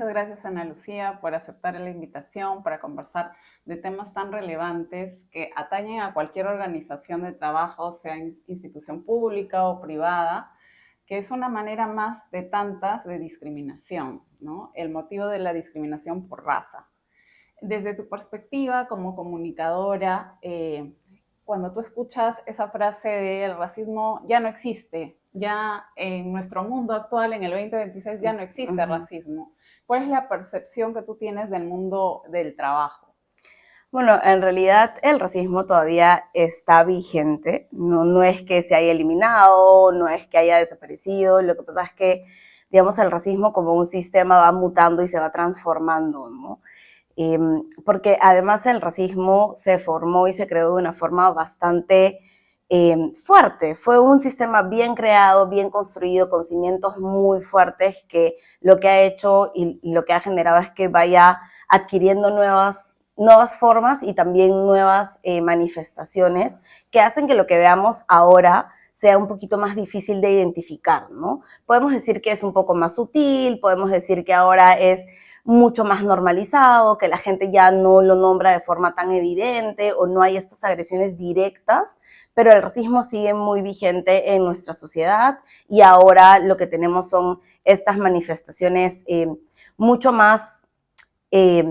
Muchas gracias, Ana Lucía, por aceptar la invitación para conversar de temas tan relevantes que atañen a cualquier organización de trabajo, sea institución pública o privada, que es una manera más de tantas de discriminación, ¿no? El motivo de la discriminación por raza. Desde tu perspectiva como comunicadora, cuando tú escuchas esa frase de el racismo ya no existe, ya en nuestro mundo actual, en el 2026, ya no existe Ujú. racismo. ¿Cuál es la percepción que tú tienes del mundo del trabajo? Bueno, en realidad el racismo todavía está vigente, no es que se haya eliminado, no es que haya desaparecido, lo que pasa es que, digamos, el racismo como un sistema va mutando y se va transformando, ¿no? Porque además el racismo se formó y se creó de una forma bastante fuerte. Fue un sistema bien creado, bien construido, con cimientos muy fuertes que lo que ha hecho y lo que ha generado es que vaya adquiriendo nuevas formas y también nuevas manifestaciones que hacen que lo que veamos ahora sea un poquito más difícil de identificar, ¿no? Podemos decir que es un poco más sutil, podemos decir que ahora es mucho más normalizado, que la gente ya no lo nombra de forma tan evidente o no hay estas agresiones directas, pero el racismo sigue muy vigente en nuestra sociedad y ahora lo que tenemos son estas manifestaciones mucho más, eh,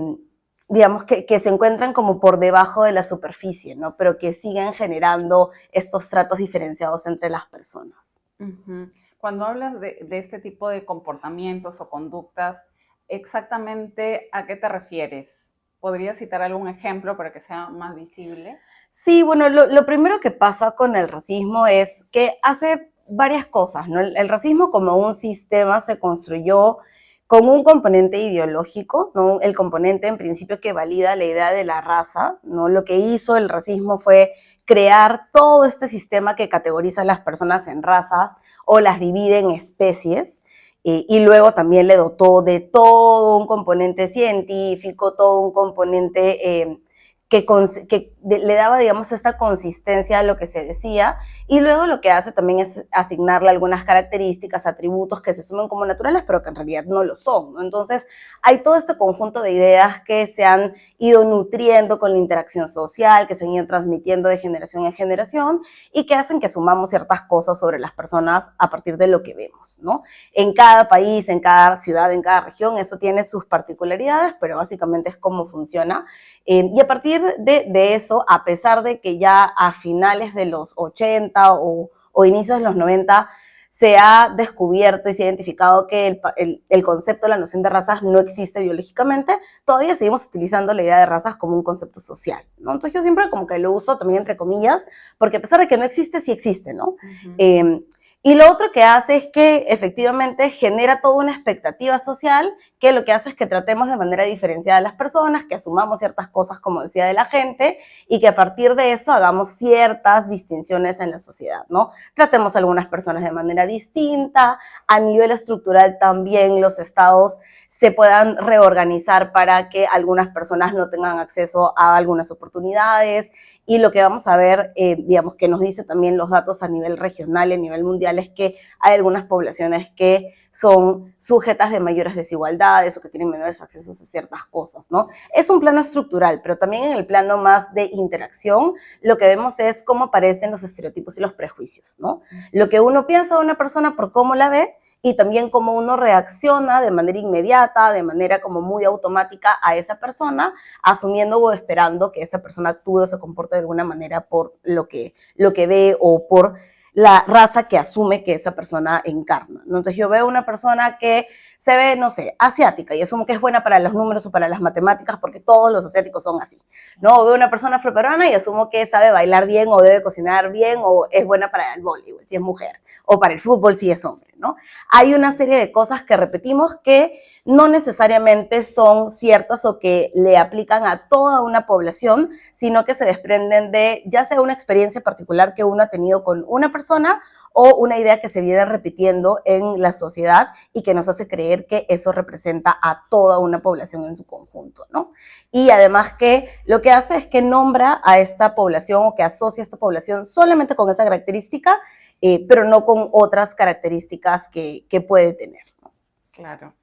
digamos, que se encuentran como por debajo de la superficie, ¿no? Pero que siguen generando estos tratos diferenciados entre las personas. Ujú. Cuando hablas de este tipo de comportamientos o conductas, ¿exactamente a qué te refieres? ¿Podrías citar algún ejemplo para que sea más visible? Sí, bueno, lo primero que pasa con el racismo es que hace varias cosas, ¿no? El racismo como un sistema se construyó con un componente ideológico, ¿no? El componente en principio que valida la idea de la raza, ¿no? Lo que hizo el racismo fue crear todo este sistema que categoriza a las personas en razas o las divide en especies. Y luego también le dotó de todo un componente científico, todo un componente que le daba, digamos, esta consistencia a lo que se decía, y luego lo que hace también es asignarle algunas características, atributos que se asumen como naturales, pero que en realidad no lo son, ¿no? Entonces, hay todo este conjunto de ideas que se han ido nutriendo con la interacción social, que se han ido transmitiendo de generación en generación, y que hacen que asumamos ciertas cosas sobre las personas a partir de lo que vemos, ¿no? En cada país, en cada ciudad, en cada región, eso tiene sus particularidades, pero básicamente es cómo funciona. Y a partir de eso, a pesar de que ya a finales de los 80 o inicios de los 90 se ha descubierto y se ha identificado que el concepto, la noción de razas no existe biológicamente, todavía seguimos utilizando la idea de razas como un concepto social, ¿no? Entonces yo siempre como que lo uso también entre comillas, porque a pesar de que no existe, sí existe, ¿no? Ujú. Eh, y lo otro que hace es que efectivamente genera toda una expectativa social que lo que hace es que tratemos de manera diferenciada a las personas, que asumamos ciertas cosas, como decía, de la gente, y que a partir de eso hagamos ciertas distinciones en la sociedad, ¿no? Tratemos a algunas personas de manera distinta, a nivel estructural también los estados se puedan reorganizar para que algunas personas no tengan acceso a algunas oportunidades, y lo que vamos a ver, digamos, que nos dice también los datos a nivel regional y a nivel mundial, es que hay algunas poblaciones que son sujetas de mayores desigualdades o que tienen menores accesos a ciertas cosas, ¿no? Es un plano estructural, pero también en el plano más de interacción, lo que vemos es cómo aparecen los estereotipos y los prejuicios, ¿no? Lo que uno piensa de una persona por cómo la ve y también cómo uno reacciona de manera inmediata, de manera como muy automática a esa persona, asumiendo o esperando que esa persona actúe o se comporte de alguna manera por lo que ve o por la raza que asume que esa persona encarna, ¿no? Entonces yo veo una persona que se ve, no sé, asiática y asumo que es buena para los números o para las matemáticas porque todos los asiáticos son así, ¿no? O veo una persona afroperuana y asumo que sabe bailar bien o debe cocinar bien o es buena para el voleibol si es mujer o para el fútbol si es hombre, ¿no? Hay una serie de cosas que repetimos que no necesariamente son ciertas o que le aplican a toda una población, sino que se desprenden de ya sea una experiencia particular que uno ha tenido con una persona o una idea que se viene repitiendo en la sociedad y que nos hace creer que eso representa a toda una población en su conjunto, ¿no? Y además que lo que hace es que nombra a esta población o que asocia a esta población solamente con esa característica, pero no con otras características que puede tener, ¿no? Claro.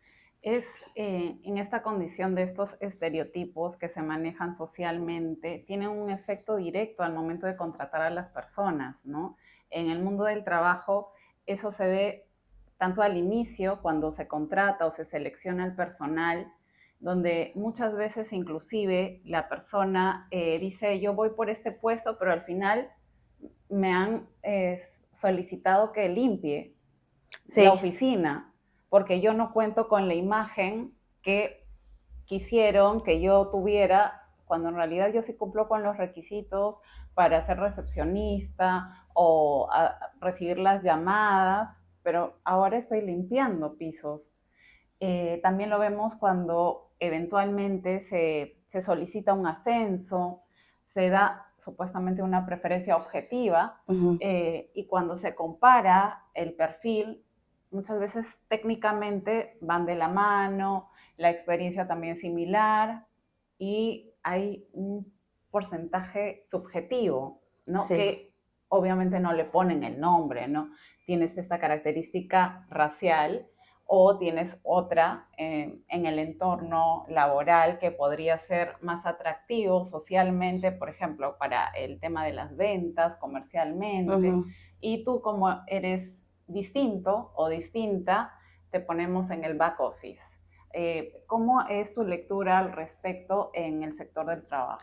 Es en esta condición de estos estereotipos que se manejan socialmente, tienen un efecto directo al momento de contratar a las personas, ¿no? En el mundo del trabajo, eso se ve tanto al inicio, cuando se contrata o se selecciona el personal, donde muchas veces inclusive la persona dice, yo voy por este puesto, pero al final me han solicitado que limpie la Sí, oficina, porque yo no cuento con la imagen que quisieron que yo tuviera, cuando en realidad yo sí cumplo con los requisitos para ser recepcionista o recibir las llamadas, pero ahora estoy limpiando pisos. También lo vemos cuando eventualmente se solicita un ascenso, se da supuestamente una preferencia objetiva, ujú, y cuando se compara el perfil, muchas veces técnicamente van de la mano, la experiencia también es similar y hay un porcentaje subjetivo, ¿no? sí, Que obviamente no le ponen el nombre, ¿no? Tienes esta característica racial o tienes otra en el entorno laboral que podría ser más atractivo socialmente, por ejemplo, para el tema de las ventas, comercialmente, ujú. y tú como eres distinto o distinta, te ponemos en el back office. ¿Cómo es tu lectura al respecto en el sector del trabajo?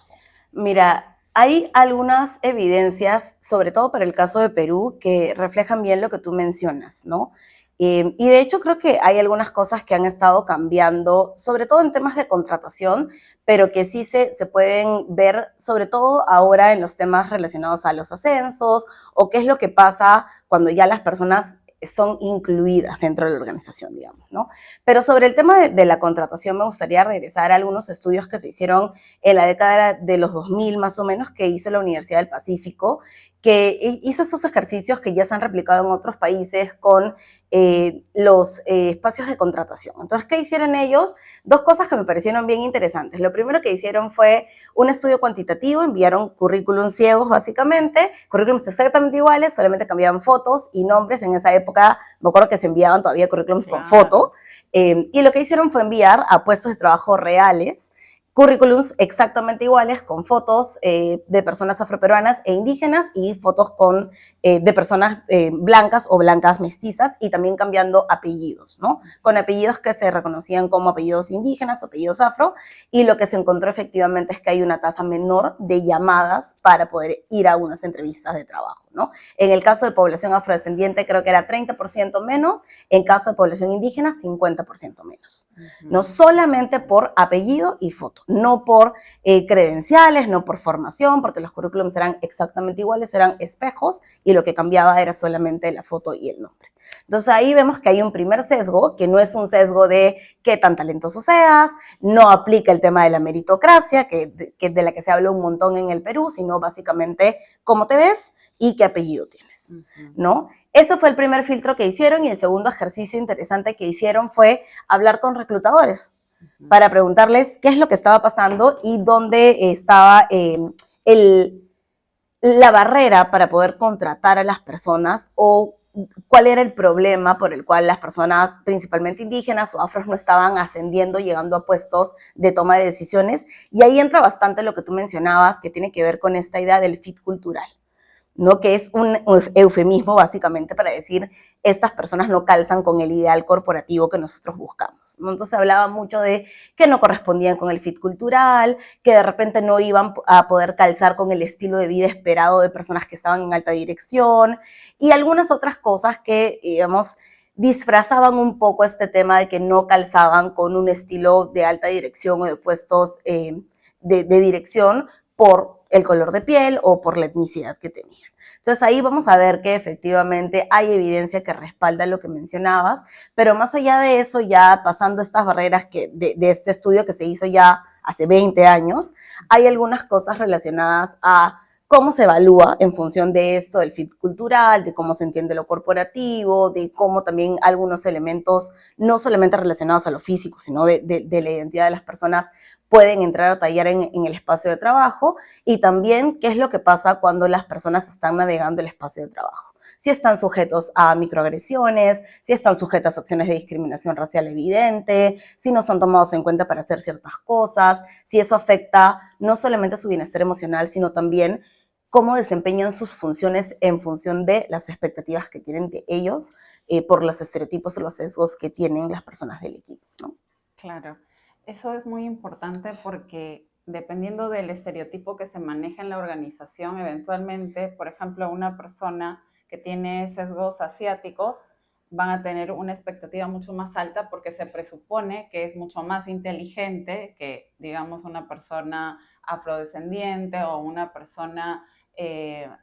Mira, hay algunas evidencias, sobre todo para el caso de Perú, que reflejan bien lo que tú mencionas, ¿no? Y de hecho creo que hay algunas cosas que han estado cambiando, sobre todo en temas de contratación, pero que sí se pueden ver, sobre todo ahora en los temas relacionados a los ascensos o qué es lo que pasa cuando ya las personas son incluidas dentro de la organización, digamos, ¿no? Pero sobre el tema de la contratación me gustaría regresar a algunos estudios que se hicieron en la década de los 2000 más o menos, que hizo la Universidad del Pacífico, que hizo esos ejercicios que ya se han replicado en otros países con los espacios de contratación. Entonces, ¿qué hicieron ellos? Dos cosas que me parecieron bien interesantes. Lo primero que hicieron fue un estudio cuantitativo, enviaron currículums ciegos básicamente, currículums exactamente iguales, solamente cambiaban fotos y nombres. En esa época me acuerdo que se enviaban todavía currículums con foto, Claro. y lo que hicieron fue enviar a puestos de trabajo reales currículums exactamente iguales con fotos de personas afroperuanas e indígenas y fotos de personas blancas o blancas mestizas y también cambiando apellidos, ¿no? Con apellidos que se reconocían como apellidos indígenas o apellidos afro, y lo que se encontró efectivamente es que hay una tasa menor de llamadas para poder ir a unas entrevistas de trabajo, ¿no? En el caso de población afrodescendiente creo que era 30% menos, en caso de población indígena 50% menos, no Ujú. solamente por apellido y foto, no por credenciales, no por formación, porque los currículums eran exactamente iguales, eran espejos y lo que cambiaba era solamente la foto y el nombre. Entonces ahí vemos que hay un primer sesgo, que no es un sesgo de qué tan talentoso seas, no aplica el tema de la meritocracia, que de la que se habla un montón en el Perú, sino básicamente cómo te ves y qué apellido tienes, Ujú. ¿no? Eso fue el primer filtro que hicieron, y el segundo ejercicio interesante que hicieron fue hablar con reclutadores Ujú. para preguntarles qué es lo que estaba pasando y dónde estaba el, la barrera para poder contratar a las personas, o cuál era el problema por el cual las personas, principalmente indígenas o afros, no estaban ascendiendo, llegando a puestos de toma de decisiones. Y ahí entra bastante lo que tú mencionabas, que tiene que ver con esta idea del fit cultural, ¿no? Que es un eufemismo básicamente para decir estas personas no calzan con el ideal corporativo que nosotros buscamos, ¿no? Entonces hablaba mucho de que no correspondían con el fit cultural, que de repente no iban a poder calzar con el estilo de vida esperado de personas que estaban en alta dirección y algunas otras cosas que, digamos, disfrazaban un poco este tema de que no calzaban con un estilo de alta dirección o de puestos de dirección por el color de piel o por la etnicidad que tenían. Entonces ahí vamos a ver que efectivamente hay evidencia que respalda lo que mencionabas, pero más allá de eso, ya pasando estas barreras de este estudio que se hizo ya hace 20 años, hay algunas cosas relacionadas a cómo se evalúa en función de esto, del fit cultural, de cómo se entiende lo corporativo, de cómo también algunos elementos, no solamente relacionados a lo físico, sino de la identidad de las personas, pueden entrar a tallar en el espacio de trabajo, y también qué es lo que pasa cuando las personas están navegando el espacio de trabajo. si están sujetos a microagresiones, si están sujetas a acciones de discriminación racial evidente, si no son tomados en cuenta para hacer ciertas cosas, si eso afecta no solamente su bienestar emocional, sino también cómo desempeñan sus funciones en función de las expectativas que tienen de ellos por los estereotipos o los sesgos que tienen las personas del equipo, ¿no? Claro, eso es muy importante porque dependiendo del estereotipo que se maneja en la organización, eventualmente, por ejemplo, una persona que tiene sesgos asiáticos van a tener una expectativa mucho más alta porque se presupone que es mucho más inteligente que, digamos, una persona afrodescendiente o una persona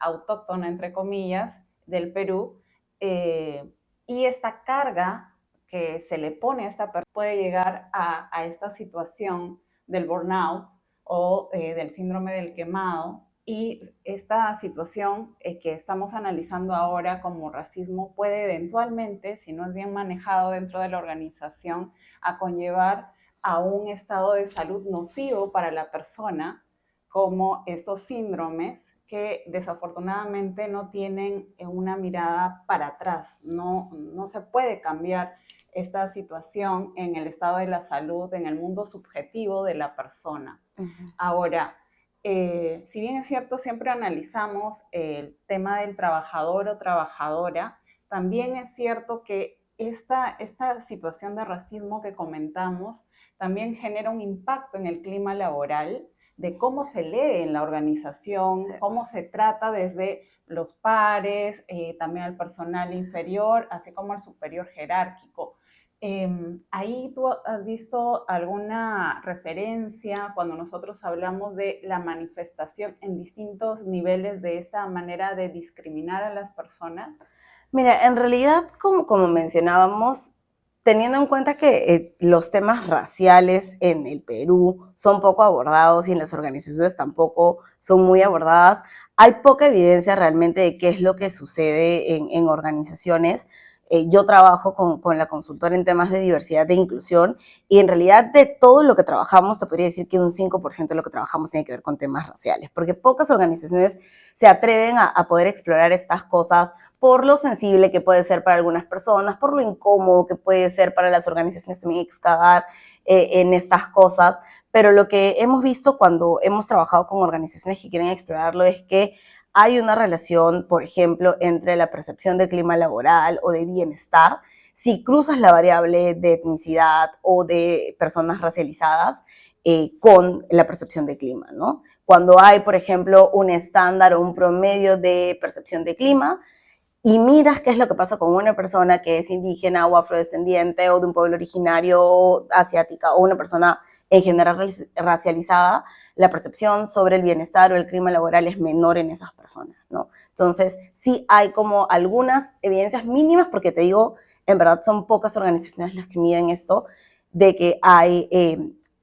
autóctona, entre comillas, del Perú. Y esta carga que se le pone a esta persona puede llegar a esta situación del burnout o del síndrome del quemado. Y esta situación que estamos analizando ahora como racismo puede eventualmente, si no es bien manejado dentro de la organización, a conllevar a un estado de salud nocivo para la persona, como estos síndromes que desafortunadamente no tienen una mirada para atrás. No se puede cambiar esta situación en el estado de la salud, en el mundo subjetivo de la persona. Ahora, si bien es cierto, siempre analizamos el tema del trabajador o trabajadora, también es cierto que esta situación de racismo que comentamos también genera un impacto en el clima laboral, de cómo se lee en la organización, sí, cómo se trata desde los pares, también al personal inferior, así como al superior jerárquico. Ahí tú has visto alguna referencia cuando nosotros hablamos de la manifestación en distintos niveles de esta manera de discriminar a las personas. Mira, en realidad, como mencionábamos, teniendo en cuenta que los temas raciales en el Perú son poco abordados y en las organizaciones tampoco son muy abordadas, hay poca evidencia realmente de qué es lo que sucede en organizaciones. Yo trabajo con la consultora en temas de diversidad e inclusión y en realidad de todo lo que trabajamos, te podría decir que un 5% de lo que trabajamos tiene que ver con temas raciales, porque pocas organizaciones se atreven a poder explorar estas cosas por lo sensible que puede ser para algunas personas, por lo incómodo que puede ser para las organizaciones también excavar en estas cosas, pero lo que hemos visto cuando hemos trabajado con organizaciones que quieren explorarlo es que hay una relación, por ejemplo, entre la percepción de clima laboral o de bienestar. Si cruzas la variable de etnicidad o de personas racializadas con la percepción de clima, ¿no? Cuando hay, por ejemplo, un estándar o un promedio de percepción de clima, y miras qué es lo que pasa con una persona que es indígena o afrodescendiente o de un pueblo originario asiática o una persona en general racializada, la percepción sobre el bienestar o el clima laboral es menor en esas personas, ¿no? Entonces, sí hay como algunas evidencias mínimas, porque te digo, en verdad son pocas organizaciones las que miden esto, de que hay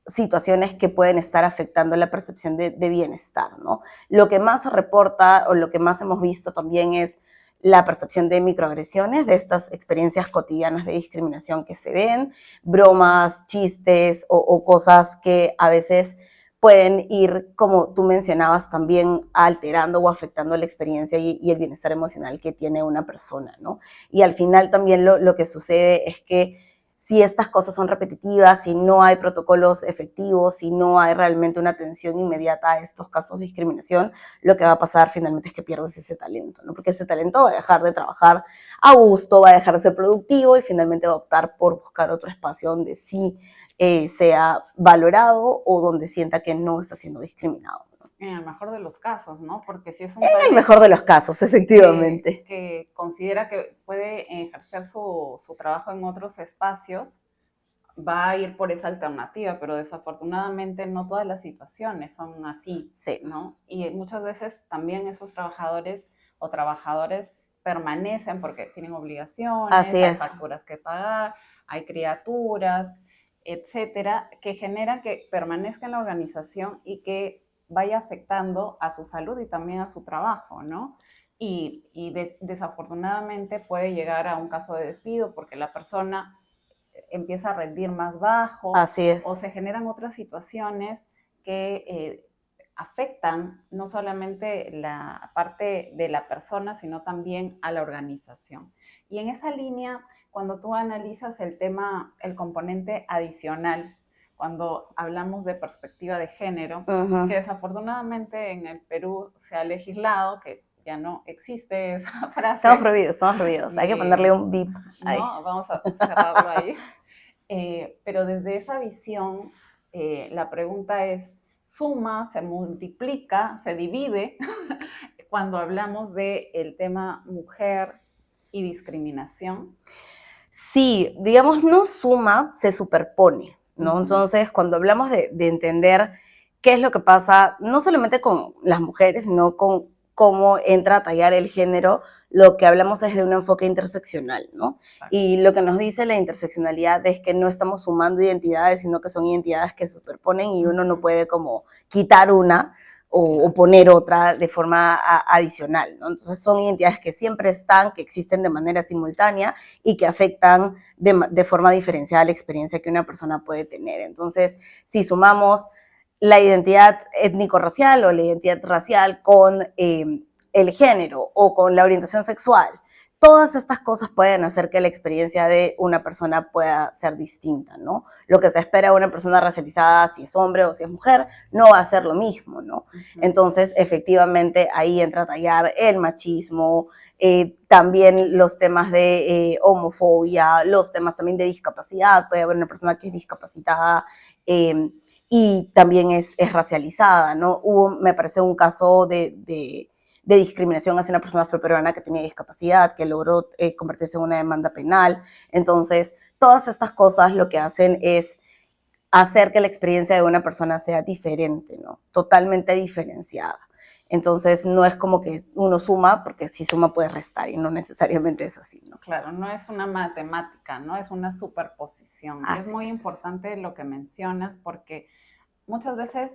situaciones que pueden estar afectando la percepción de bienestar, ¿no? Lo que más se reporta o lo que más hemos visto también es la percepción de microagresiones, de estas experiencias cotidianas de discriminación que se ven, bromas, chistes o cosas que a veces pueden ir, como tú mencionabas, también alterando o afectando la experiencia y el bienestar emocional que tiene una persona, ¿no? Y al final también lo que sucede es que si estas cosas son repetitivas, si no hay protocolos efectivos, si no hay realmente una atención inmediata a estos casos de discriminación, lo que va a pasar finalmente es que pierdes ese talento, ¿no? Porque ese talento va a dejar de trabajar a gusto, va a dejar de ser productivo y finalmente va a optar por buscar otro espacio donde sí sea valorado o donde sienta que no está siendo discriminado. En el mejor de los casos, ¿no? Porque si es un En el talento mejor de los casos, efectivamente. que considera que puede ejercer su trabajo en otros espacios, va a ir por esa alternativa, pero desafortunadamente no todas las situaciones son así, Sí. ¿no? Y muchas veces también esos trabajadores o trabajadores permanecen porque tienen obligaciones, hay facturas que pagar, hay criaturas, etcétera, que generan que permanezca en la organización y que vaya afectando a su salud y también a su trabajo, ¿no? Desafortunadamente puede llegar a un caso de despido porque la persona empieza a rendir más bajo. Así es. O se generan otras situaciones que afectan no solamente la parte de la persona, sino también a la organización. Y en esa línea, cuando tú analizas el tema, el componente adicional, cuando hablamos de perspectiva de género, que desafortunadamente en el Perú se ha legislado que ya no existe esa frase. Estamos prohibidos. Hay que ponerle un bip ahí. No, vamos a cerrarlo ahí. Pero desde esa visión, la pregunta es, ¿suma, se multiplica, se divide cuando hablamos del tema mujer y discriminación? Sí, digamos, no suma, se superpone, ¿no? Entonces, cuando hablamos de entender qué es lo que pasa, no solamente con las mujeres, sino con cómo entra a tallar el género, lo que hablamos es de un enfoque interseccional, ¿no? Y lo que nos dice la interseccionalidad es que no estamos sumando identidades, sino que son identidades que se superponen y uno no puede como quitar una o poner otra de forma adicional, ¿no? Entonces son identidades que siempre están, que existen de manera simultánea y que afectan de forma diferenciada la experiencia que una persona puede tener. Entonces, si sumamos la identidad étnico-racial o la identidad racial con el género o con la orientación sexual, todas estas cosas pueden hacer que la experiencia de una persona pueda ser distinta, ¿no? Lo que se espera de una persona racializada, si es hombre o si es mujer, no va a ser lo mismo, ¿no? Entonces, efectivamente, ahí entra a tallar el machismo, también los temas de homofobia, los temas también de discapacidad. Puede haber una persona que es discapacitada y también es racializada, ¿no? Me parece un caso de discriminación hacia una persona afroperuana que tenía discapacidad, que logró convertirse en una demanda penal. Entonces, todas estas cosas lo que hacen es hacer que la experiencia de una persona sea diferente, ¿no? Totalmente diferenciada. Entonces, no es como que uno suma, porque si suma puede restar y no necesariamente es así, ¿no? Claro, no es una matemática, ¿no? Es una superposición. Y es muy importante lo que mencionas porque muchas veces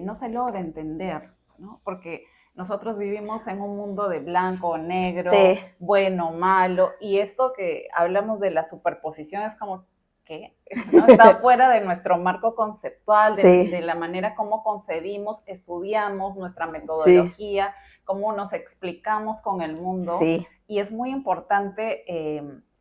no se logra entender, ¿no? Porque nosotros vivimos en un mundo de blanco, negro, sí, bueno, malo, y esto que hablamos de la superposición es como, ¿qué? ¿No? Está fuera de nuestro marco conceptual, de la manera como concebimos, estudiamos nuestra metodología, sí, cómo nos explicamos con el mundo, sí, y es muy importante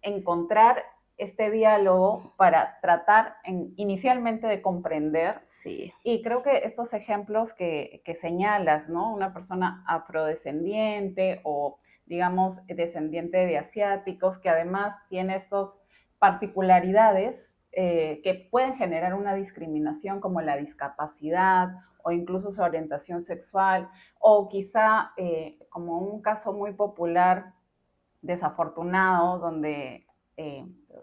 encontrar este diálogo para tratar inicialmente de comprender. Sí. Y creo que estos ejemplos que señalas, ¿no? Una persona afrodescendiente o, digamos, descendiente de asiáticos, que además tiene estas particularidades que pueden generar una discriminación como la discapacidad o incluso su orientación sexual, o quizá como un caso muy popular, desafortunado, donde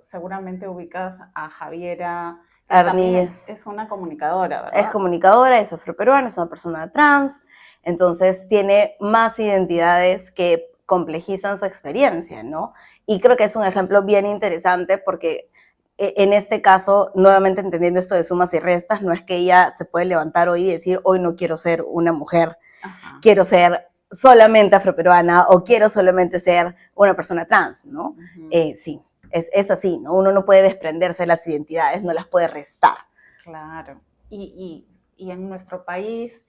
seguramente ubicas a Javiera Arníez. Es una comunicadora, ¿verdad? Es comunicadora, es afroperuana, es una persona trans, entonces tiene más identidades que complejizan su experiencia, ¿no? Y creo que es un ejemplo bien interesante porque en este caso, nuevamente entendiendo esto de sumas y restas, no es que ella se puede levantar hoy y decir, hoy no quiero ser una mujer, quiero ser solamente afroperuana o quiero solamente ser una persona trans, ¿no? Sí. Es así, ¿no? Uno no puede desprenderse de las identidades, no las puede restar. Claro. Y en nuestro país,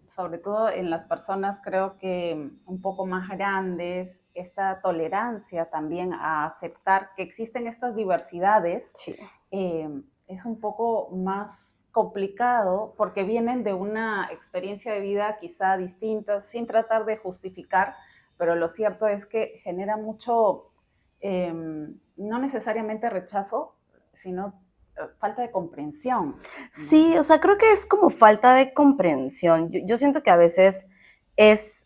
sobre todo en las personas creo que un poco más grandes, esta tolerancia también a aceptar que existen estas diversidades, sí, es un poco más complicado porque vienen de una experiencia de vida quizá distinta, sin tratar de justificar, pero lo cierto es que genera mucho... no necesariamente rechazo, sino falta de comprensión. Sí, o sea, creo que es como falta de comprensión. Yo siento que a veces es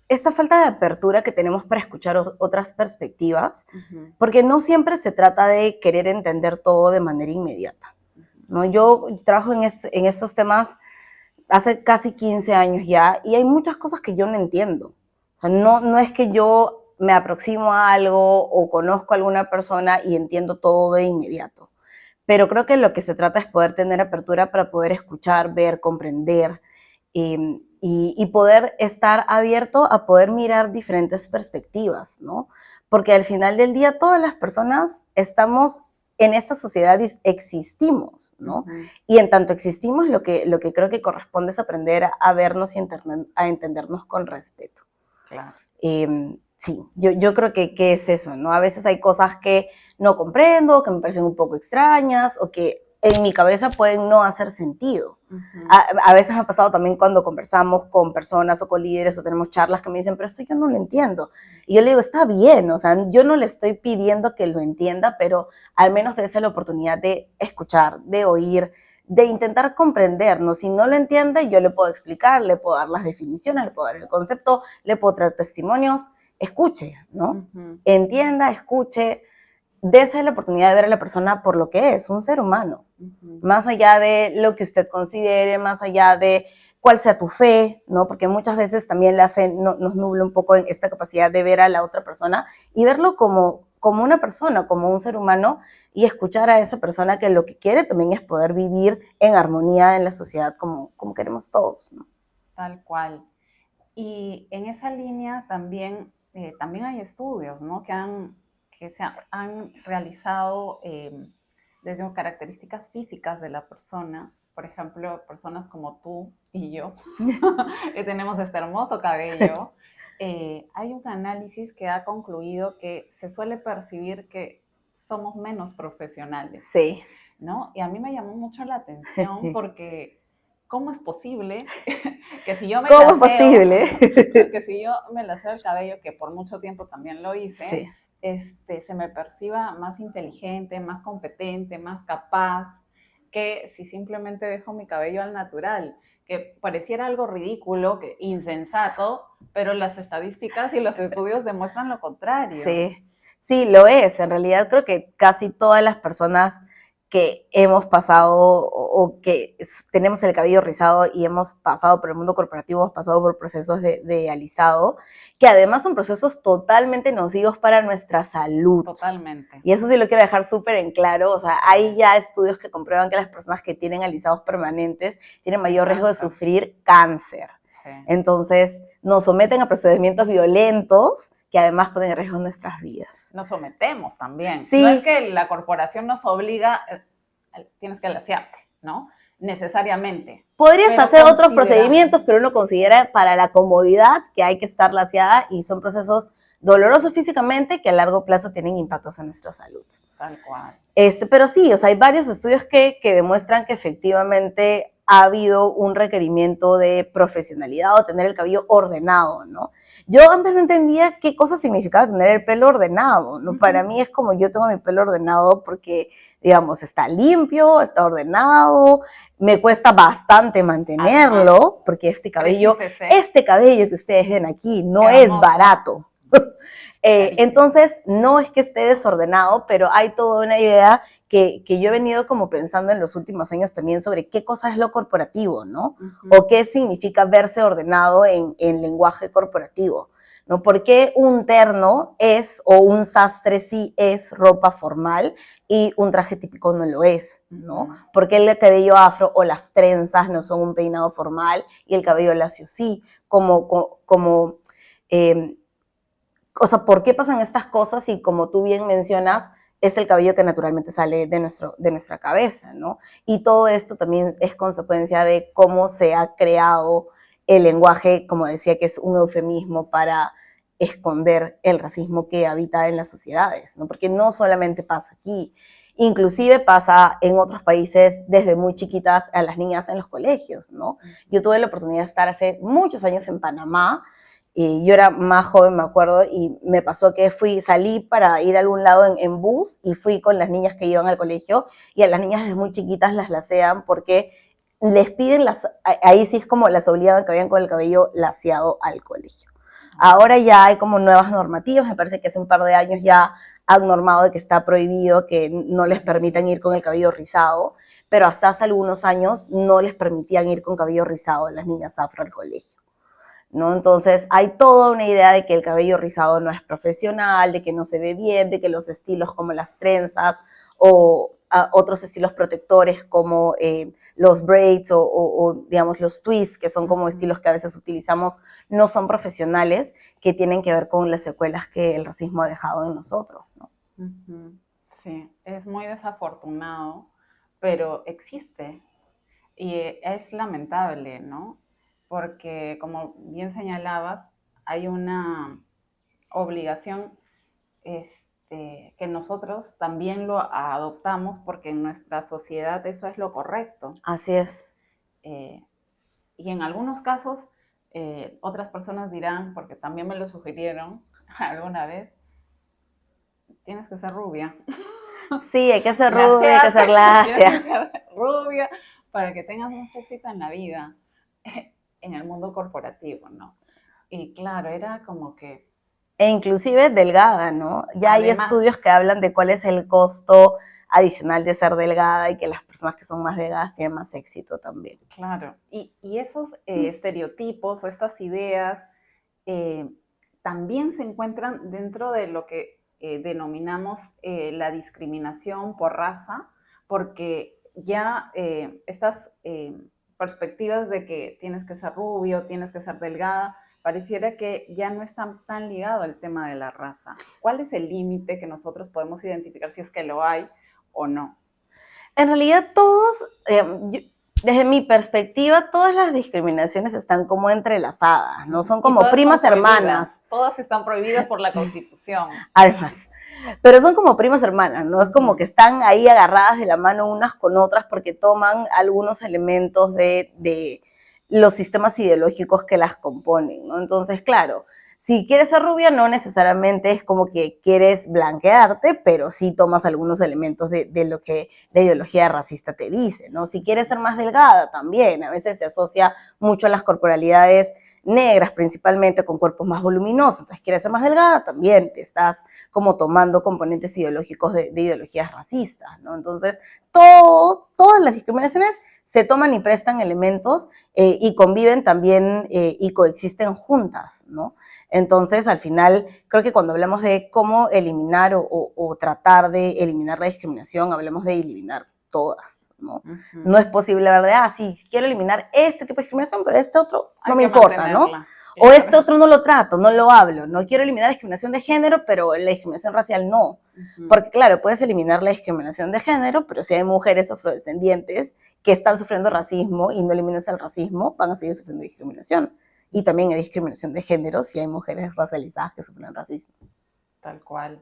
esta falta de apertura que tenemos para escuchar otras perspectivas, porque no siempre se trata de querer entender todo de manera inmediata, ¿no? Yo trabajo en estos temas hace casi 15 años ya y hay muchas cosas que yo no entiendo. O sea, no es que yo me aproximo a algo o conozco a alguna persona y entiendo todo de inmediato. Pero creo que lo que se trata es poder tener apertura para poder escuchar, ver, comprender y poder estar abierto a poder mirar diferentes perspectivas, ¿no? Porque al final del día todas las personas estamos en esta sociedad existimos, ¿no? Y en tanto existimos, lo que creo que corresponde es aprender a vernos y a entendernos con respeto. Claro. Sí, yo creo que es eso, ¿no? A veces hay cosas que no comprendo, que me parecen un poco extrañas o que en mi cabeza pueden no hacer sentido. A veces me ha pasado también cuando conversamos con personas o con líderes o tenemos charlas que me dicen, pero esto yo no lo entiendo. Y yo le digo, está bien, o sea, yo no le estoy pidiendo que lo entienda, pero al menos dése la oportunidad de escuchar, de oír, de intentar comprendernos. Si no lo entiende, yo le puedo explicar, le puedo dar las definiciones, le puedo dar el concepto, le puedo traer testimonios. Escuche, ¿no? Entienda, escuche, dése la oportunidad de ver a la persona por lo que es, un ser humano. Más allá de lo que usted considere, más allá de cuál sea tu fe, ¿no? Porque muchas veces también la fe nos nubla un poco en esta capacidad de ver a la otra persona y verlo como una persona, como un ser humano, y escuchar a esa persona que lo que quiere también es poder vivir en armonía en la sociedad como queremos todos, ¿no? Tal cual. Y en esa línea también hay estudios, ¿no? que se han realizado desde características físicas de la persona. Por ejemplo, personas como tú y yo, que tenemos este hermoso cabello. Hay un análisis que ha concluido que se suele percibir que somos menos profesionales. Sí. ¿No? Y a mí me llamó mucho la atención porque ¿cómo es posible que si yo me ¿Cómo es posible? Que si yo me laseo el cabello, que por mucho tiempo también lo hice, sí, se me perciba más inteligente, más competente, más capaz, que si simplemente dejo mi cabello al natural? Que pareciera algo ridículo, insensato, pero las estadísticas y los estudios demuestran lo contrario. Sí, lo es. En realidad creo que casi todas las personas que hemos pasado o que tenemos el cabello rizado y hemos pasado por el mundo corporativo, hemos pasado por procesos de alisado, que además son procesos totalmente nocivos para nuestra salud. Totalmente. Y eso sí lo quiero dejar súper en claro. O sea, hay ya estudios que comprueban que las personas que tienen alisados permanentes tienen mayor riesgo de sufrir cáncer. Sí. Entonces, nos someten a procedimientos violentos que además ponen en riesgo nuestras vidas. Nos sometemos también. Sí. No es que la corporación nos obliga, tienes que lasearte, ¿no? Necesariamente. Podrías hacer otros procedimientos, pero uno considera para la comodidad que hay que estar laseada y son procesos dolorosos físicamente que a largo plazo tienen impactos en nuestra salud. Tal cual. Pero sí, o sea, hay varios estudios que demuestran que efectivamente ha habido un requerimiento de profesionalidad o tener el cabello ordenado, ¿no? Yo antes no entendía qué cosa significaba tener el pelo ordenado, ¿no? Para mí es como yo tengo mi pelo ordenado porque, digamos, está limpio, está ordenado, me cuesta bastante mantenerlo, porque este cabello que ustedes ven aquí no es barato. Entonces, no es que esté desordenado, pero hay toda una idea que yo he venido como pensando en los últimos años también sobre qué cosa es lo corporativo, ¿no? O qué significa verse ordenado en lenguaje corporativo, ¿no? ¿Por qué un terno es o un sastre sí es ropa formal y un traje típico no lo es, ¿no? ¿Por qué el cabello afro o las trenzas no son un peinado formal y el cabello lacio sí? O sea, ¿por qué pasan estas cosas? Y como tú bien mencionas, es el cabello que naturalmente sale de nuestra cabeza, ¿no? Y todo esto también es consecuencia de cómo se ha creado el lenguaje, como decía, que es un eufemismo para esconder el racismo que habita en las sociedades, ¿no? Porque no solamente pasa aquí, inclusive pasa en otros países desde muy chiquitas a las niñas en los colegios, ¿no? Yo tuve la oportunidad de estar hace muchos años en Panamá. Y yo era más joven, me acuerdo, y me pasó que salí para ir a algún lado en bus y fui con las niñas que iban al colegio y a las niñas desde muy chiquitas las lacean porque les piden, ahí sí es como las obligaban que vayan con el cabello laceado al colegio. Ahora ya hay como nuevas normativas, me parece que hace un par de años ya han normado de que está prohibido que no les permitan ir con el cabello rizado, pero hasta hace algunos años no les permitían ir con cabello rizado a las niñas afro al colegio, ¿no? Entonces hay toda una idea de que el cabello rizado no es profesional, de que no se ve bien, de que los estilos como las trenzas o otros estilos protectores como los braids o digamos los twists, que son como estilos que a veces utilizamos, no son profesionales, que tienen que ver con las secuelas que el racismo ha dejado en nosotros, ¿no? Sí, es muy desafortunado, pero existe y es lamentable, ¿no? Porque como bien señalabas, hay una obligación que nosotros también lo adoptamos porque en nuestra sociedad eso es lo correcto. Así es. Eh, y en algunos casos, otras personas dirán, porque también me lo sugirieron alguna vez, tienes que ser rubia. Sí, hay que ser rubia, hay que ser Glaseate, tienes que glacia. ser rubia para que tengas más éxito en la vida, en el mundo corporativo, ¿no? Y claro, era como que, E inclusive delgada, ¿no? Ya hay además, estudios que hablan de cuál es el costo adicional de ser delgada y que las personas que son más delgadas tienen más éxito también. claro, y esos estereotipos o estas ideas eh, también se encuentran dentro de lo que denominamos la discriminación por raza, porque ya estas perspectivas de que tienes que ser rubio, tienes que ser delgada, pareciera que ya no están tan ligado al tema de la raza. ¿Cuál es el límite que nosotros podemos identificar si es que lo hay o no? En realidad todos, desde mi perspectiva, todas las discriminaciones están como entrelazadas, ¿no? Son Y como todas son primas prohibidas, hermanas, todas están prohibidas por la Constitución. además. Pero son como primas hermanas, ¿no? Es como que Ujú. están ahí agarradas de la mano unas con otras porque toman algunos elementos de los sistemas ideológicos que las componen, ¿no? Entonces, claro, si quieres ser rubia, no necesariamente es como que quieres blanquearte, pero sí tomas algunos elementos de lo que la ideología racista te dice, ¿no? Si quieres ser más delgada, también. A veces se asocia mucho a las corporalidades negras principalmente, con cuerpos más voluminosos. Entonces, quieres ser más delgada, también te estás como tomando componentes ideológicos de ideologías racistas, ¿no? Entonces, todas las discriminaciones se toman y prestan elementos y conviven también y coexisten juntas, ¿no? Entonces, al final, creo que cuando hablamos de cómo eliminar o tratar de eliminar la discriminación, hablamos de eliminar todas, ¿no? Ujú. No es posible hablar de, sí, quiero eliminar este tipo de discriminación, pero este otro no Hay me que importa, ¿no? mantenerla, O claro. este otro no lo trato, no lo hablo, no quiero eliminar la discriminación de género, pero la discriminación racial no. Ujú. Porque claro, puedes eliminar la discriminación de género, pero si hay mujeres afrodescendientes que están sufriendo racismo y no eliminas el racismo, van a seguir sufriendo discriminación. Y también hay discriminación de género si hay mujeres racializadas que sufren racismo. Tal cual.